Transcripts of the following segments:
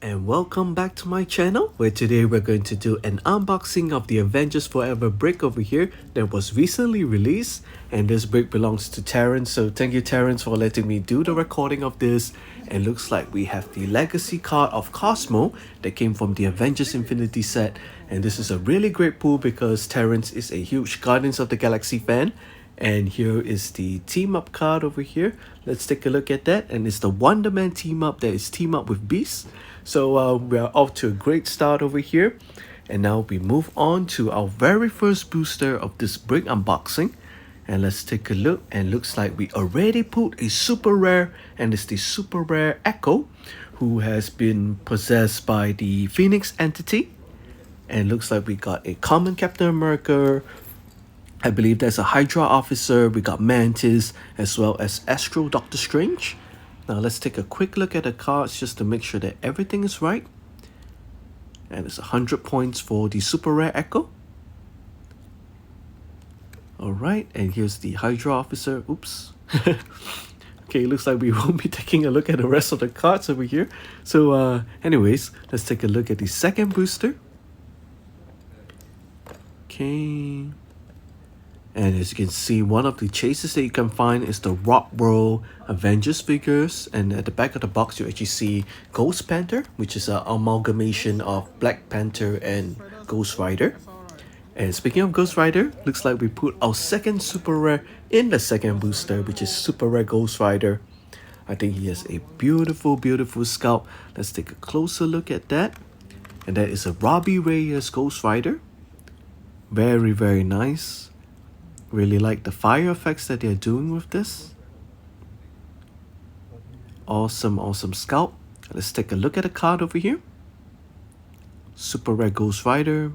And welcome back to my channel, where today we're going to do an unboxing of the Avengers Forever brick over here that was recently released. And this brick belongs to Terence, so thank you Terence for letting me do the recording of this. And looks like we have the legacy card of Cosmo that came from the Avengers Infinity set. And this is a really great pull because Terence is a huge Guardians of the Galaxy fan. And here is the team up card over here. Let's take a look at that. And it's the Wonder Man team up that is team up with Beast. So we are off to a great start over here. And now we move on to our very first booster of this brick unboxing. And let's take a look. And looks like we already put a super rare. And it's the super rare Echo, who has been possessed by the Phoenix entity. And looks like we got a common Captain America. I believe there's a Hydra officer, we got Mantis, as well as Astro Doctor Strange. Now let's take a quick look at the cards just to make sure that everything is right. And it's 100 points for the Super Rare Echo. Alright, and here's the Hydra officer. Oops. Okay, looks like we won't be taking a look at the rest of the cards over here. So anyways, let's take a look at the second booster. Okay. And as you can see, one of the chases that you can find is the Rock World Avengers figures. And at the back of the box, you actually see Ghost Panther, which is an amalgamation of Black Panther and Ghost Rider. And speaking of Ghost Rider, looks like we put our second super rare in the second booster, which is Super Rare Ghost Rider. I think he has a beautiful, beautiful scalp. Let's take a closer look at that. And that is a Robbie Reyes Ghost Rider. Very, very nice. Really like the fire effects that they're doing with this. Awesome, awesome scalp. Let's take a look at the card over here. Super Rare Ghost Rider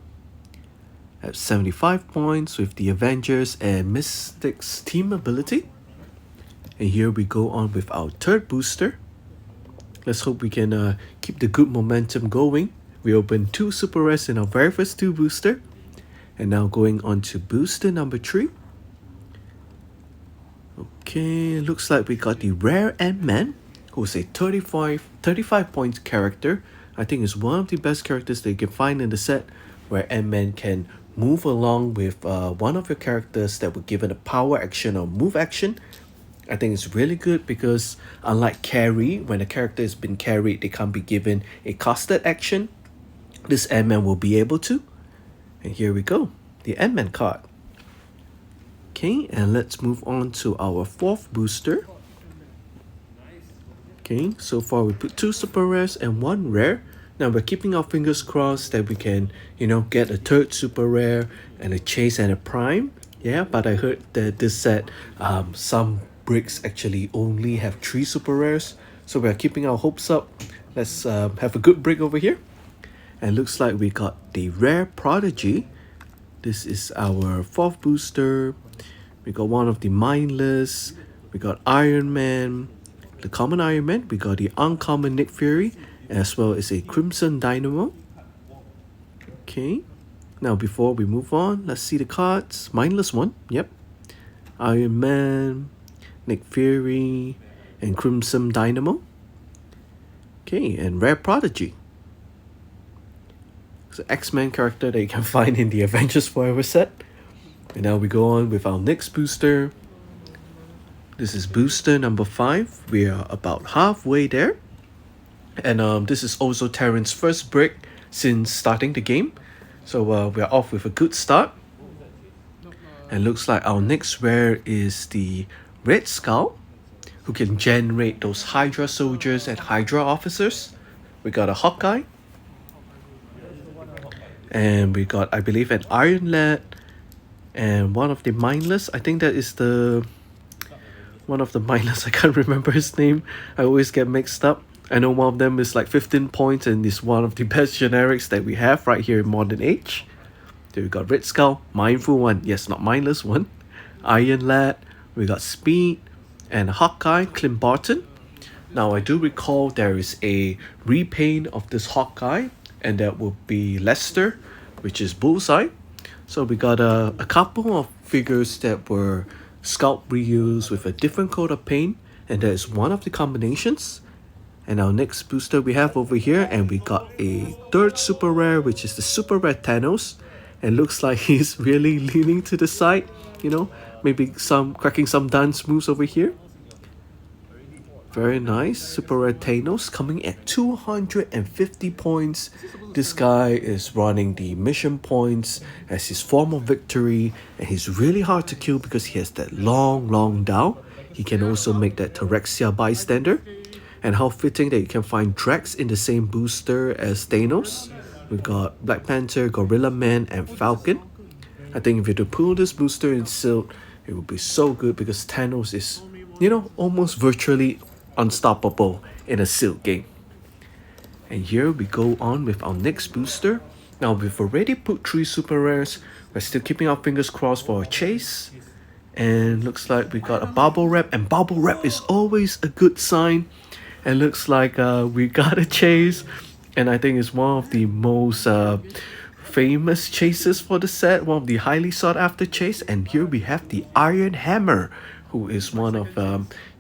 at 75 points with the Avengers and Mystics team ability. And here we go on with our third booster. Let's hope we can keep the good momentum going. We opened 2 super rares in our very first 2 booster. And now going on to booster number 3. Okay, looks like we got the rare Ant-Man, who's a 35 point character. I think it's one of the best characters that you can find in the set, where Ant-Man can move along with one of your characters that were given a power action or move action. I think it's really good because unlike carry, when a character has been carried, they can't be given a casted action. This Ant-Man will be able to. And here we go, the Ant-Man card. Okay, and let's move on to our fourth booster. Okay, so far we put 2 super rares and 1 rare. Now we're keeping our fingers crossed that we can, get a third super rare and a chase and a prime. Yeah, but I heard that this set, some bricks actually only have 3 super rares. So we're keeping our hopes up. Let's have a good brick over here. And looks like we got the rare Prodigy. This is our 4th booster. We got one of the Mindless. We got Iron Man, the common Iron Man. We got the uncommon Nick Fury, as well as a Crimson Dynamo. Okay. Now before we move on, let's see the cards. Mindless one. Yep. Iron Man, Nick Fury, and Crimson Dynamo. Okay, and rare Prodigy. It's an X-Men character that you can find in the Avengers Forever set. And now we go on with our next booster. This is booster number 5. We are about halfway there. And this is also Terrence's first brick since starting the game. So we are off with a good start. And looks like our next rare is the Red Skull, who can generate those Hydra soldiers and Hydra officers. We got a Hawkeye. And we got, I believe, an Iron Lad. And one of the Mindless, I think that is one of the Mindless, I can't remember his name. I always get mixed up. I know one of them is like 15 points and is one of the best generics that we have right here in Modern Age. Then we got Red Skull, Mindful one, yes, not Mindless one. Iron Lad, we got Speed, and Hawkeye, Clint Barton. Now I do recall there is a repaint of this Hawkeye, and that will be Lester, which is Bullseye. So we got a couple of figures that were scalp reused with a different coat of paint, and that is one of the combinations. And our next booster we have over here, and we got a third super rare, which is the super rare Thanos. And looks like he's really leaning to the side, you know, maybe some cracking some dance moves over here. Very nice. Super rare Thanos coming at 250 points. This guy is running the mission points as his form of victory, and he's really hard to kill because he has that long down. He can also make that Terexia bystander. And how fitting that you can find Drax in the same booster as Thanos. We got Black Panther, Gorilla Man, and Falcon. I think if you were to pull this booster in Silk, it would be so good because Thanos is, you know, almost virtually unstoppable in a Silk game. And here we go on with our next booster. Now we've already put 3 super rares. We're still keeping our fingers crossed for a chase. And looks like we got a bubble wrap, and bubble wrap is always a good sign. And looks like we got a chase, and I think it's one of the most famous chases for the set, one of the highly sought after chase. And here we have the Iron Hammer, who is one of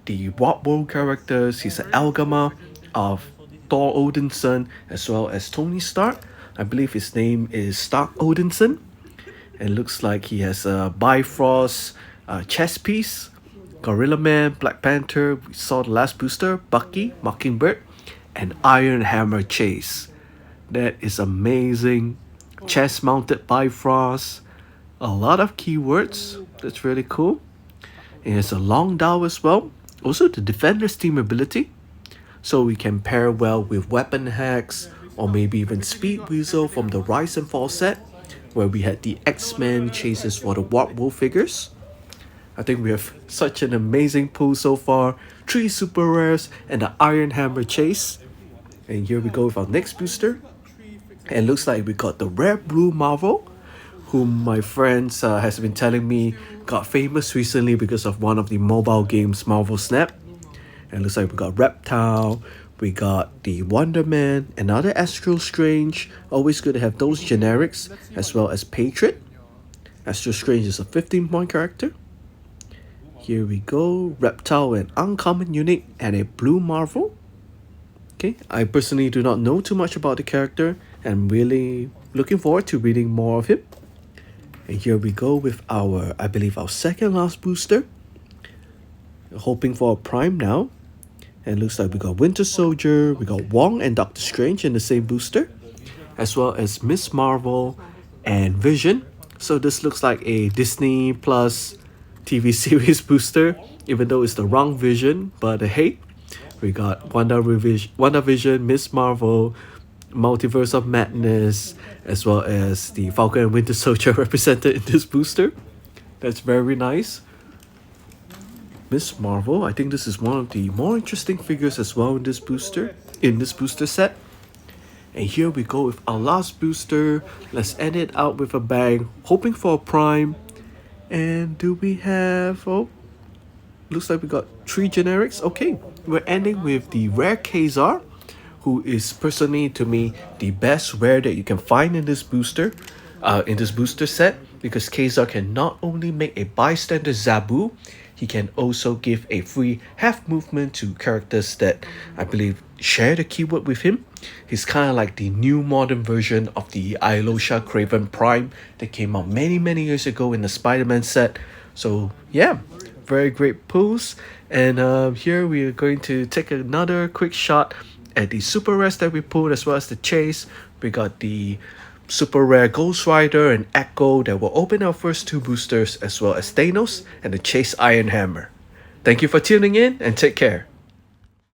the Warp World characters. He's an Algama of Thor Odinson as well as Tony Stark. I believe his name is Stark Odinson. And looks like he has a Bifrost chest piece, Gorilla Man, Black Panther, we saw the last booster, Bucky, Mockingbird, and Iron Hammer Chase. That is amazing. Chest mounted Bifrost. A lot of keywords. That's really cool. It has a long dial as well. Also the Defender's team ability. So we can pair well with Weapon Hacks or maybe even Speed Weasel from the Rise and Fall set, where we had the X-Men chases for the Warp World figures. I think we have such an amazing pool so far. 3 super rares and the Iron Hammer chase. And here we go with our next booster. And looks like we got the rare blue Marvel, whom my friends has been telling me got famous recently because of one of the mobile games, Marvel Snap. And looks like we got Reptile, we got the Wonder Man, another Astro Strange. Always good to have those generics, as well as Patriot. Astro Strange is a 15-point character. Here we go, Reptile, an uncommon unique, and a blue Marvel. Okay, I personally do not know too much about the character, and really looking forward to reading more of him. And here we go with our, I believe, our second last booster. Hoping for a prime now. And looks like we got Winter Soldier, we got Wong and Doctor Strange in the same booster, as well as Miss Marvel and Vision. So this looks like a Disney Plus TV series booster, even though it's the wrong Vision, but hey, we got WandaVision, Miss Marvel, Multiverse of Madness, as well as the Falcon and Winter Soldier represented in this booster. That's very nice. Miss Marvel, I think this is one of the more interesting figures as well in this booster set. And here we go with our last booster. Let's end it out with a bang, hoping for a prime. And do we have, oh, looks like we got 3 generics. Okay, we're ending with the rare Kazar, who is personally to me the best rare that you can find in this booster set, because Kazar can not only make a bystander Zabu, he can also give a free half movement to characters that I believe share the keyword with him. He's kind of like the new modern version of the Ailosha Craven Prime that came out many years ago in the Spider-Man set. So yeah, very great pulls. And here we are going to take another quick shot at the super rares that we pulled, as well as the chase. We got the super rare Ghost Rider and Echo that will open our first 2 boosters, as well as Thanos and the Chase Iron Hammer. Thank you for tuning in and take care.